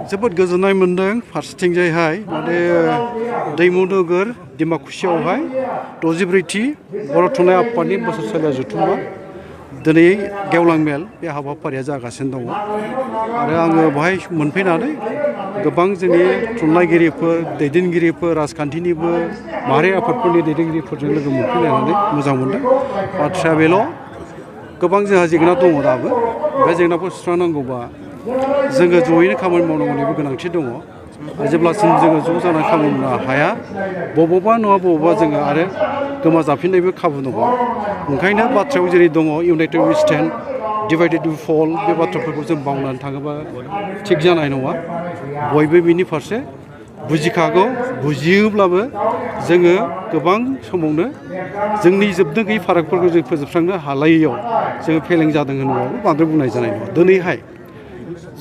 जोबोद गोजोननाय मोन्दों फारसेथिंजायहाय माने दैमु नोगोर डिमाकुसियावहाय 63थि बर' थुनलाइ आफादनि बोसोरसालिया जथुम्मा दिनै गेवलां मेल बे हाबाफारिया जागासिनो दङ आरो आङो बेवहाय मोनफैनानै गोबां जोंनि थुनलाइगिरिफोर दैदेनगिरिफोर राजखान्थिनिबो माहारि आफादफोरनि दैदेनगिरिफोरजों लोगो मोनफैनानै मोजां मोनदों। बाथ्राया बेल' गोबां जोंहा जेंना दङ दाबो बे जेंनाखौ सुस्रांनांगौबा जोङो जयैनो खामानि मावनांगौनिबो गोनांथि दङ। जेब्लासिम जोङो ज' जानानै खामानि मावनो हाया बबावबा नङा बबावबा जोङो आरो गोमाजाफिननायबो खाबु दङ। ओंखायनो बाथ्रायाव जेरै दङ united we stand divided we fall बे बाथ्राफोरखौ जों बावनानै थाङोबा थिग जानाय नङा। बयबो बिनि फारसे बुजिखागौ बुजियोब्लाबो जोङो गोबां समावनो जोंनि जोबनो गैयै फारागफोरखौ जों फोजोबस्रांनो हालायैयाव जोङो फेलें जादों होनोबाबो बांद्राय बुंनाय जानाय नङा। दिनैहाय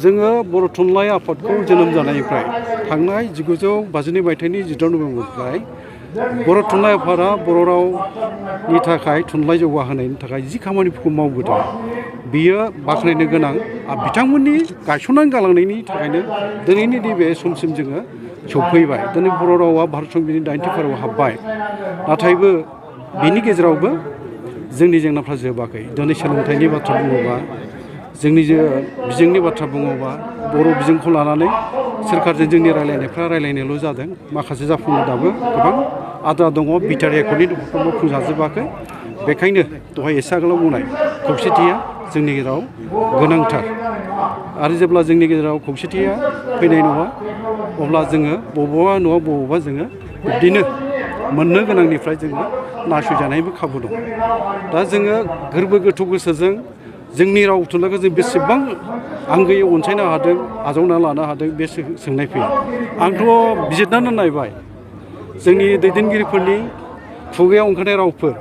जोङो बर' थुनलाइ आफादखौ जोनोम जानायनिफ्राय थांनाय 1952 मायथाइनि 14 नभेम्बरनिफ्राय बर' थुनलाइ आफादा बर' रावनि थाखाय थुनलाइ जौगाहोनायनि थाखाय जि खामानिफोरखौ मावबोदों बियो बाख्नायनो गोनां। बिथांमोननि गायसननानै गालांनायनि थाखायनो दिनैनि नैबे समसिम जोङो सौफैबाय। दिनै बर' रावा भारत संबिधाननि 90 फारियाव हाब्बाय। नाथायबो बिनि गेजेरावबो जोंनि जेंनाफ्रा जोबाखै। दिनै सोलोंथाइनि बाथ्रा बुङोबा जोंनि बिजोंनि बाथ्रा बुङोबा बर' बिजोंखौ लानानै सोरखारजों जोंनि रायलायनायफ्रा रायलायनायल' जादों। माखासे जाफुंनो दाबो गोबां आद्रा दङ। बिटिआर एकर्डनि दफाफ्राबो मावफुंजाजोबाखै। बेखायनो दहाय एसे आगोलाव बुंनाय खौसेथिया जोंनि गेजेराव गोनांथार आरो जेब्ला जोंनि गेजेराव खौसेथिया फैनाय नङा अब्ला जोङो बबावबा नङा बबावबा जोङो बिब्दिनो मोननो गोनांनिफ्राय जोङो नासयजानायबो खाबु दं। दा जोङो गोरबो गोथौ गोसोजों जोंनि राव थुनलाइखौ जों बेसेबां आंगोयै अनसायनो हादों आजावना लानो हादों बे सोंनाय फैयो। आंथ' बिजिरनानै नायबाय जोंनि दैदेनगिरिफोरनि खुगायाव ओंखारनाय रावफोर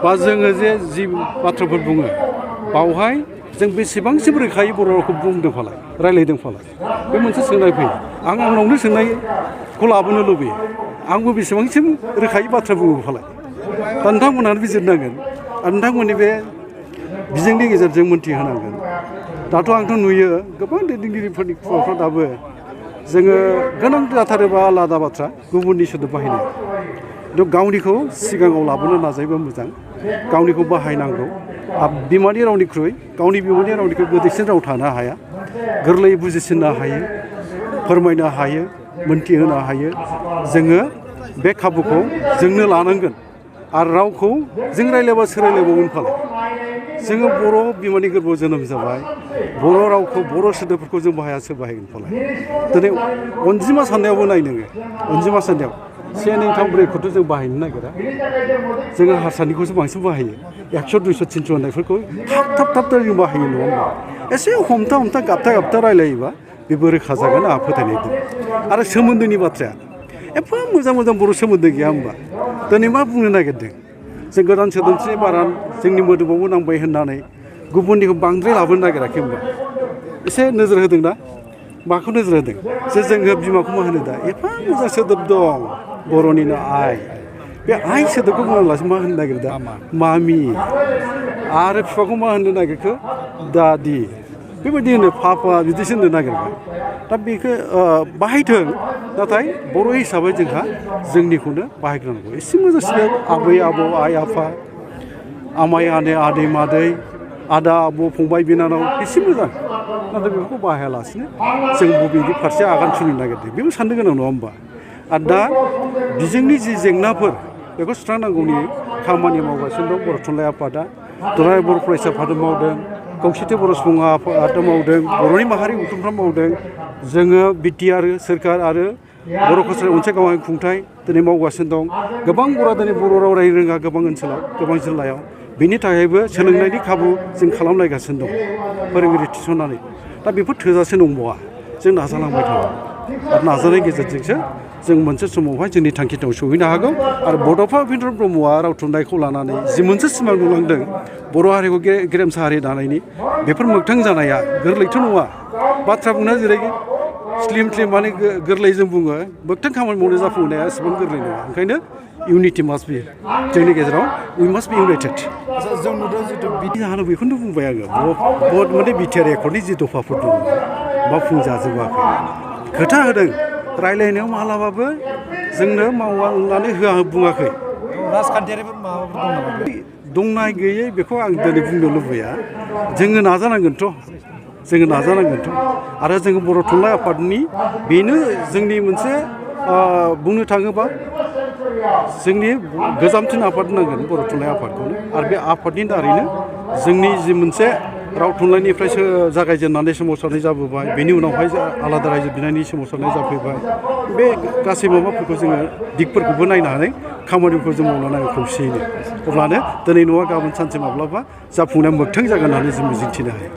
बा जोङो जि बाथ्राफोर बुङो बावहाय जों बेसेबांसिम रोखायै बर' रावखौ बुंदों फालाय रायलायदों फालाय बे मोनसे सोंनाय फैयो। आंनावनो सोंनायखौ लाबोनो लुबैयो आंबो बेसेबांसिम रोखायै बाथ्रा बुङो फालाय। दा नोंथांमोनहानो बिजिरनांगोन आरो नोंथांमोननि बे बिजोंनि गेजेरजों मोनथिहोनांगोन। दाथ' आंथ' नुयो गोबां दैदेनगिरिफोरनि खुगाफ्राव दाबो जोङो गोनां जाथारोबा आलादा बाथ्रा गुबुननि सोदोब बाहायनाय खिन्थु गावनिखौ सिगाङाव लाबोनो नाजायोबा मोजां। गावनिखौ बाहायनांगौ। बिमानि रावनिख्रुइ गावनि बिमानि रावनिख्रुइ गोदैसिन राव थानो हाया। गोरलैयै बुजिसिननो हायो फोरमायनो हायो मोनथिहोनो हायो। जोङो बे खाबुखौ जोंनो लानांगोन आरो रावखौ जों रायलायबा सोर रायलायबावगोन फालाय। जोङो बर' बिमानि गोरबोआव जोनोम जाबाय बर' रावखौ बर' सोदोबफोरखौ जों बाहाया सोर बाहायगोन फालाय। दिनै अनजिमा साननायावबो नाय नोङो अनजिमा साननायाव 1 2 3 4 खौथ' जों बाहायनो नागिरा। जोङो हारसानिखौसो बांसिन बाहायो 100 200 300 होननायफोरखौ थाब थाब जों बाहायो नङा होमबा। एसे हमथा हमथा गाबथा रायलायोबा बेबो रोखा जागोन आंहा फोथायनाय दं। आरो सोमोन्दोनि बाथ्राया एफा मोजां मोजां बर' सोमोन्दो गैया होमबा। दिनै मा बुंनो नागिरदों जों गोदान सोदोमस्रि बारा जोंनि मोदोमावबो नांबाय होननानै गुबुननिखौ बांद्राय लाबोनो नागिराखै होमबा। एसे नोजोर होदों ना माखौ नोजोर होदों जे जोङो बिमाखौ मा होनो दा एफा मोजां सोदोब दं बर'निनो आइ। बे आइ सोदोबखौ बुङालासे मा होननो नागिरो दा मामि। आरो बिफाखौ मा होननो नागिरखो दादि। बेबायदि होनो पापा बिदिसो होननो नागिरबाय। दा बेखौ बाहायथों नाथाय बर' हिसाबै जोंहा जोंनिखौनो बाहायग्रोनांगौ। एसे मोजांसिन आबै आबौ आइ आफा आमाइ आदै मादै आदा आब' फंबाय बिनानाव एसे मोजां। नाथाय बेफोरखौ बाहायालासिनो जों बबेनि फारसे आगान सुरनो नागिरदों बेबो साननो गोनां नङा होमबा। आरो दा बिजोंनि जि जेंनाफोर बेखौ सुस्रांनांगौनि खामानि मावगासिनो दं बर' थुनलाइ आफादा। दुलाराय बर' फरायसा आफादा मावदों खौसेथि बर' सुबुं आफादा मावदों बर'नि माहारि गौथुमफ्रा मावदों। जोङो बिटिआर सोरखार आरो बर' कसारि अनसाय गावारि खुंथाय दिनै मावगासिनो दं। गोबां बर'आ दिनै बर' राव रायनो रोङा गोबां ओनसोलाव गोबां जिल्लायाव। बिनि थाखायबो सोलोंनायनि खाबु जों खालामलायगासिनो दं फोरोंगिरि थिसननानै। दा बेफोर थोजासे नंबावा जों नाजालांबाय थानांगौ आरो नाजानायनि गेजेरजोंसो जों मोनसे समावहाय जोंनि थांखियाव सहैनो हागौ। आरो बड'फा उपेन्द्र ब्रह्मआ राव थुनलाइखौ लानानै जि मोनसे सिमां नुलांदों बर' हारिखौ गेरेमसा हारि दानायनि बेफोर मोगथां जानाया गोरलैथ' नङा। बाथ्रा बुंनाया जेरै स्लिम माने गोरलै जों बुङो मोगथां खामानि मावनो जाफुंनाया एसेबां गोरलै नङा। ओंखायनो इउनिटि मास्ट बि जोंनि गेजेराव उइ मास्ट बि इउनाइटेड। जों नुदों जितु बिदि जाहोनो बेखौनो बुंबाय आङो बहुत माने बिटिआर एकर्डनि जि दफाफोर दङ मावफुंजाजोबाखै। खोथा होदों रायलायनायाव मालाबाबो जोंनो मावा होननानै बुङाखै राजखान्थियारिबो माबाफोर दं नामा दंनाय गैयै बेखौ आं दिनै बुंनो लुबैया जोङो नाजानांगोनथ' आरो जोङो बर' थुनलाइ आफादनि बेनो जोंनि मोनसे बुंनो थाङोबा जोंनि गोजामसिन आफाद होनांगोन बर' थुनलाइ आफादखौनो आरो बे आफादनि दारैनो जोंनि जि मोनसे राव थुनलाइनिफ्रायसो जागायजेननानै सोमावसारनाय जाबोबाय बेनि उनावहाय आलादा रायजो बिनायनि सोमावसारनाय जाफैबाय बे गासै माबाफोरखौ जोङो दिगफोरखौबो नायनानै खामानिफोरखौ जों मावलांनांगौ खौसेयैनो अब्लानो दिनै नङा गाबोन सानसे माब्लाबा जाफुंनाया मोगथां जागोन होननानै जों मिजिंथिनो हायो